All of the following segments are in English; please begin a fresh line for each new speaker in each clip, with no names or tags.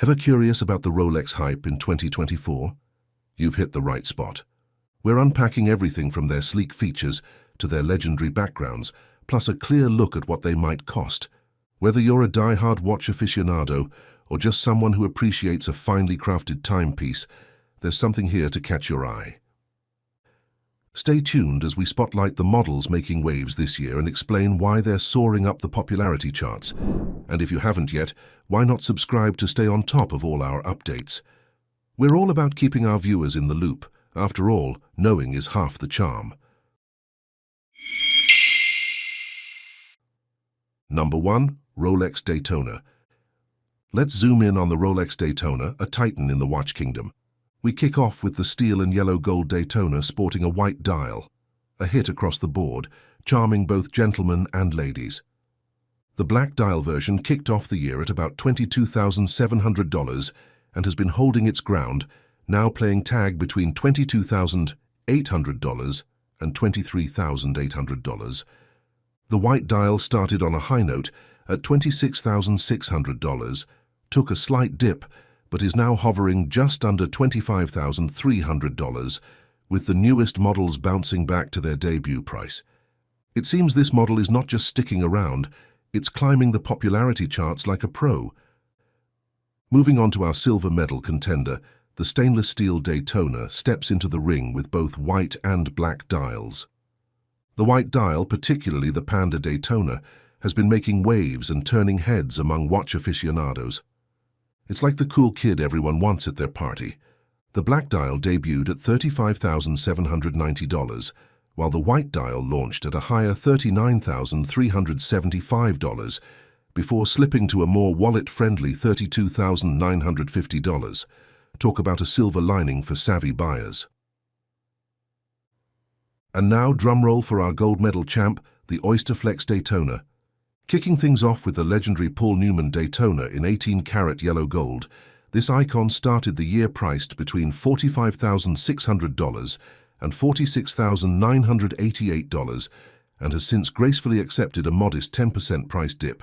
Ever curious about the Rolex hype in 2024? You've hit the right spot. We're unpacking everything from their sleek features to their legendary backgrounds, plus a clear look at what they might cost. Whether you're a die-hard watch aficionado or just someone who appreciates a finely crafted timepiece, there's something here to catch your eye. Stay tuned as we spotlight the models making waves this year and explain why they're soaring up the popularity charts. And if you haven't yet, why not subscribe to stay on top of all our updates? We're all about keeping our viewers in the loop. After all, knowing is half the charm. Number 1. Rolex Daytona. Let's zoom in on the Rolex Daytona, a titan in the watch kingdom. We kick off with the steel and yellow gold Daytona sporting a white dial, a hit across the board, charming both gentlemen and ladies. The black dial version kicked off the year at about $22,700 and has been holding its ground, now playing tag between $22,800 and $23,800. The white dial started on a high note at $26,600, took a slight dip, but is now hovering just under $25,300, with the newest models bouncing back to their debut price. It seems this model is not just sticking around, it's climbing the popularity charts like a pro. Moving on to our silver medal contender, the stainless steel Daytona steps into the ring with both white and black dials. The white dial, particularly the Panda Daytona, has been making waves and turning heads among watch aficionados. It's like the cool kid everyone wants at their party. The black dial debuted at $35,790, while the white dial launched at a higher $39,375, before slipping to a more wallet-friendly $32,950. Talk about a silver lining for savvy buyers. And now, drumroll for our gold medal champ, the Oysterflex Daytona. Kicking things off with the legendary Paul Newman Daytona in 18-karat yellow gold, this icon started the year priced between $45,600 and $46,988 and has since gracefully accepted a modest 10% price dip.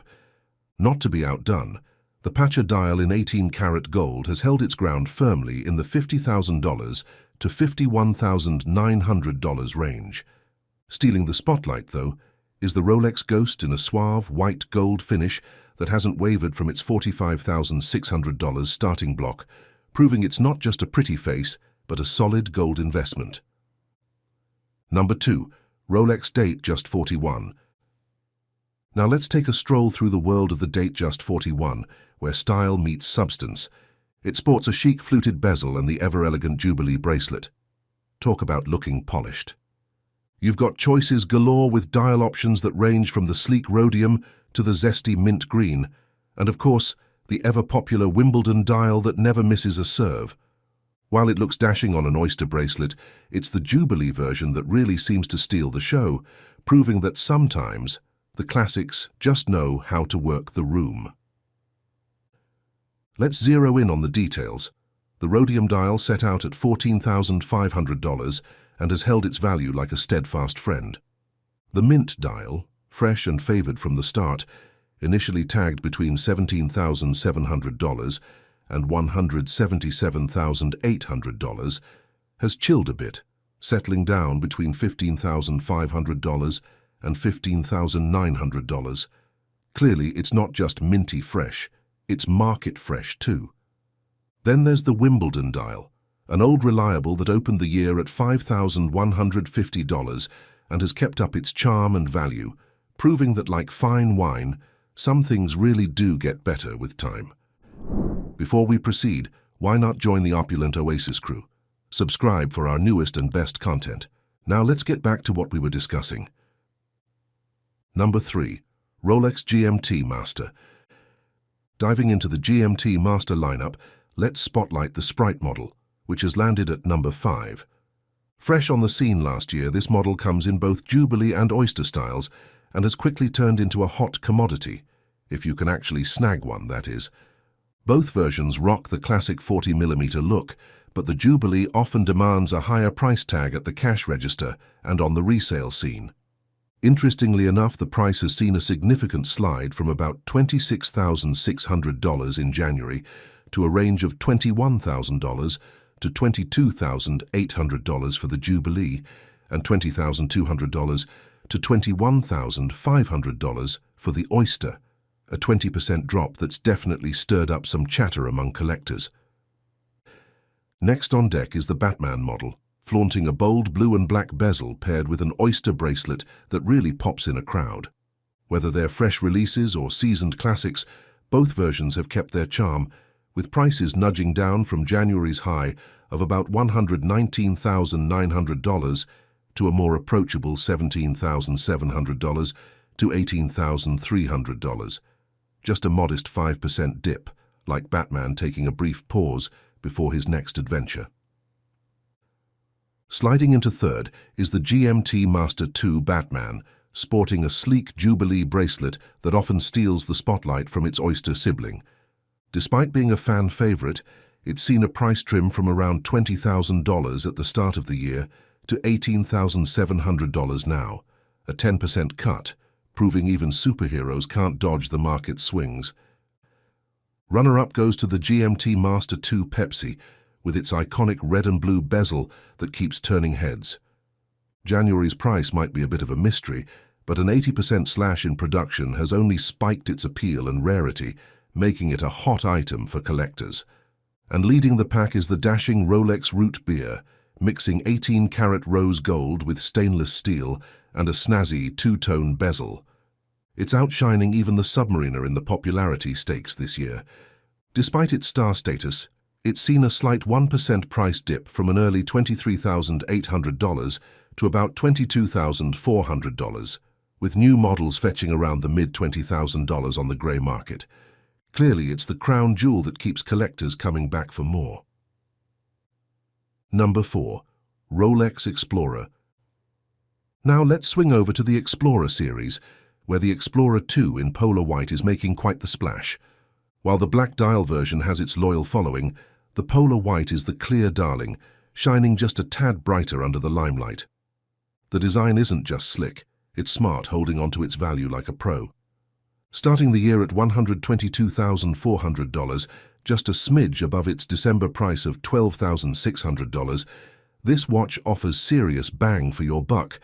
Not to be outdone, the Pacha dial in 18-karat gold has held its ground firmly in the $50,000 to $51,900 range. Stealing the spotlight, though, is the Rolex Ghost in a suave white gold finish that hasn't wavered from its $45,600 starting block, proving it's not just a pretty face, but a solid gold investment. Number 2. Rolex Datejust 41. Now let's take a stroll through the world of the Datejust 41, where style meets substance. It sports a chic fluted bezel and the ever-elegant Jubilee bracelet. Talk about looking polished. You've got choices galore with dial options that range from the sleek rhodium to the zesty mint green, and of course, the ever-popular Wimbledon dial that never misses a serve. While it looks dashing on an oyster bracelet, it's the Jubilee version that really seems to steal the show, proving that sometimes the classics just know how to work the room. Let's zero in on the details. The rhodium dial set out at $14,500 and has held its value like a steadfast friend. The mint dial, fresh and favored from the start, initially tagged between $17,700 and $177,800, has chilled a bit, settling down between $15,500 and $15,900. Clearly, it's not just minty fresh, it's market fresh too. Then there's the Wimbledon dial, an old reliable that opened the year at $5,150 and has kept up its charm and value, proving that like fine wine, some things really do get better with time. Before we proceed, why not join the Opulent Oasis crew? Subscribe for our newest and best content. Now let's get back to what we were discussing. Number 3. Rolex GMT Master. Diving into the GMT Master lineup, let's spotlight the Sprite model, which has landed at number 5. Fresh on the scene last year, this model comes in both Jubilee and Oyster styles and has quickly turned into a hot commodity, if you can actually snag one, that is. Both versions rock the classic 40mm look, but the Jubilee often demands a higher price tag at the cash register and on the resale scene. Interestingly enough, the price has seen a significant slide from about $26,600 in January to a range of $21,000 to $22,800 for the Jubilee and $20,200 to $21,500 for the Oyster, a 20% drop that's definitely stirred up some chatter among collectors. Next on deck is the Batman model, flaunting a bold blue and black bezel paired with an oyster bracelet that really pops in a crowd. Whether they're fresh releases or seasoned classics, both versions have kept their charm, with prices nudging down from January's high of about $119,900 to a more approachable $17,700 to $18,300. Just a modest 5% dip, like Batman taking a brief pause before his next adventure. Sliding into third is the GMT Master II Batman, sporting a sleek Jubilee bracelet that often steals the spotlight from its Oyster sibling. Despite being a fan favorite, it's seen a price trim from around $20,000 at the start of the year to $18,700 now, a 10% cut, proving even superheroes can't dodge the market swings. Runner-up goes to the GMT Master II Pepsi, with its iconic red and blue bezel that keeps turning heads. January's price might be a bit of a mystery, but an 80% slash in production has only spiked its appeal and rarity, making it a hot item for collectors. And leading the pack is the dashing Rolex Root Beer, mixing 18-karat rose gold with stainless steel and a snazzy two-tone bezel. It's outshining even the Submarina in the popularity stakes this year. Despite its star status, it's seen a slight 1% price dip from an early $23,800 to about $22,400, with new models fetching around the mid-$20,000 on the grey market. Clearly, it's the crown jewel that keeps collectors coming back for more. Number 4. Rolex Explorer. Now let's swing over to the Explorer series, where the Explorer 2 in polar white is making quite the splash. While the black dial version has its loyal following, the polar white is the clear darling, shining just a tad brighter under the limelight. The design isn't just slick, it's smart, holding onto its value like a pro. Starting the year at $122,400, just a smidge above its December price of $12,600, this watch offers serious bang for your buck,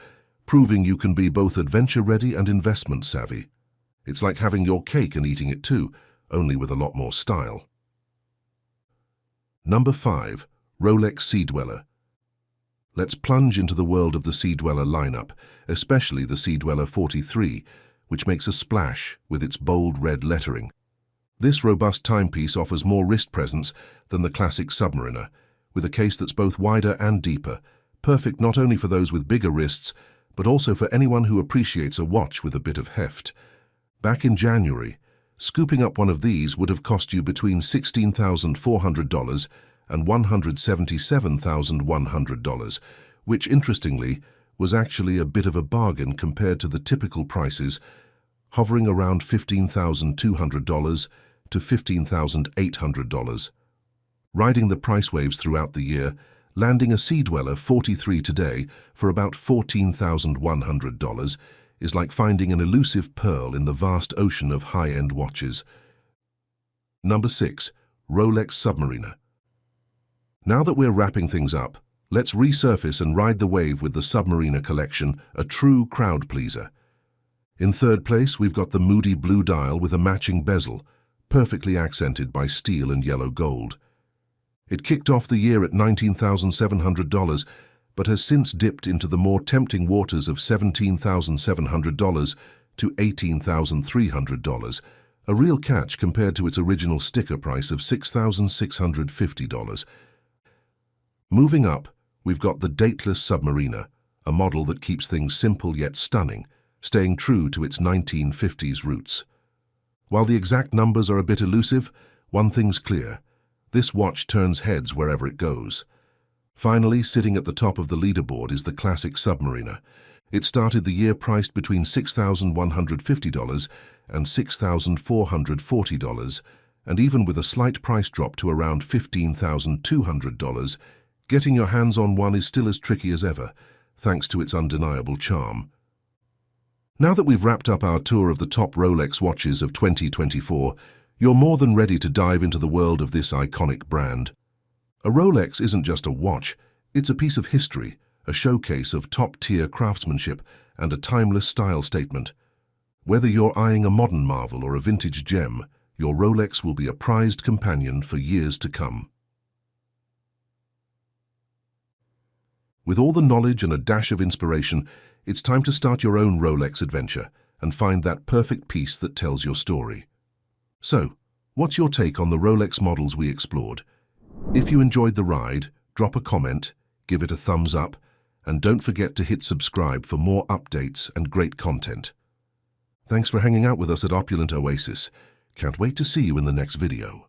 proving you can be both adventure-ready and investment-savvy. It's like having your cake and eating it too, only with a lot more style. Number 5. Rolex Sea Dweller. Let's plunge into the world of the Sea Dweller lineup, especially the Sea Dweller 43, which makes a splash with its bold red lettering. This robust timepiece offers more wrist presence than the classic Submarina, with a case that's both wider and deeper, perfect not only for those with bigger wrists, but also for anyone who appreciates a watch with a bit of heft. Back in January, scooping up one of these would have cost you between $16,400 and $177,100, which, interestingly, was actually a bit of a bargain compared to the typical prices, hovering around $15,200 to $15,800. Riding the price waves throughout the year, landing a Sea Dweller 43 today for about $14,100 is like finding an elusive pearl in the vast ocean of high-end watches. Number 6. Rolex Submarina. Now that we're wrapping things up, let's resurface and ride the wave with the Submarina collection, a true crowd pleaser. In third place, we've got the moody blue dial with a matching bezel, perfectly accented by steel and yellow gold. It kicked off the year at $19,700, but has since dipped into the more tempting waters of $17,700 to $18,300, a real catch compared to its original sticker price of $6,650. Moving up, we've got the Datejust Submarina, a model that keeps things simple yet stunning, staying true to its 1950s roots. While the exact numbers are a bit elusive, one thing's clear: this watch turns heads wherever it goes. Finally, sitting at the top of the leaderboard is the classic Submarina. It started the year priced between $6,150 and $6,440, and even with a slight price drop to around $15,200, getting your hands on one is still as tricky as ever, thanks to its undeniable charm. Now that we've wrapped up our tour of the top Rolex watches of 2024, You're more than ready to dive into the world of this iconic brand. A Rolex isn't just a watch, it's a piece of history, a showcase of top-tier craftsmanship and a timeless style statement. Whether you're eyeing a modern marvel or a vintage gem, your Rolex will be a prized companion for years to come. With all the knowledge and a dash of inspiration, it's time to start your own Rolex adventure and find that perfect piece that tells your story. So, what's your take on the Rolex models we explored? If you enjoyed the ride, drop a comment, give it a thumbs up, and don't forget to hit subscribe for more updates and great content. Thanks for hanging out with us at Opulent Oasis. Can't wait to see you in the next video.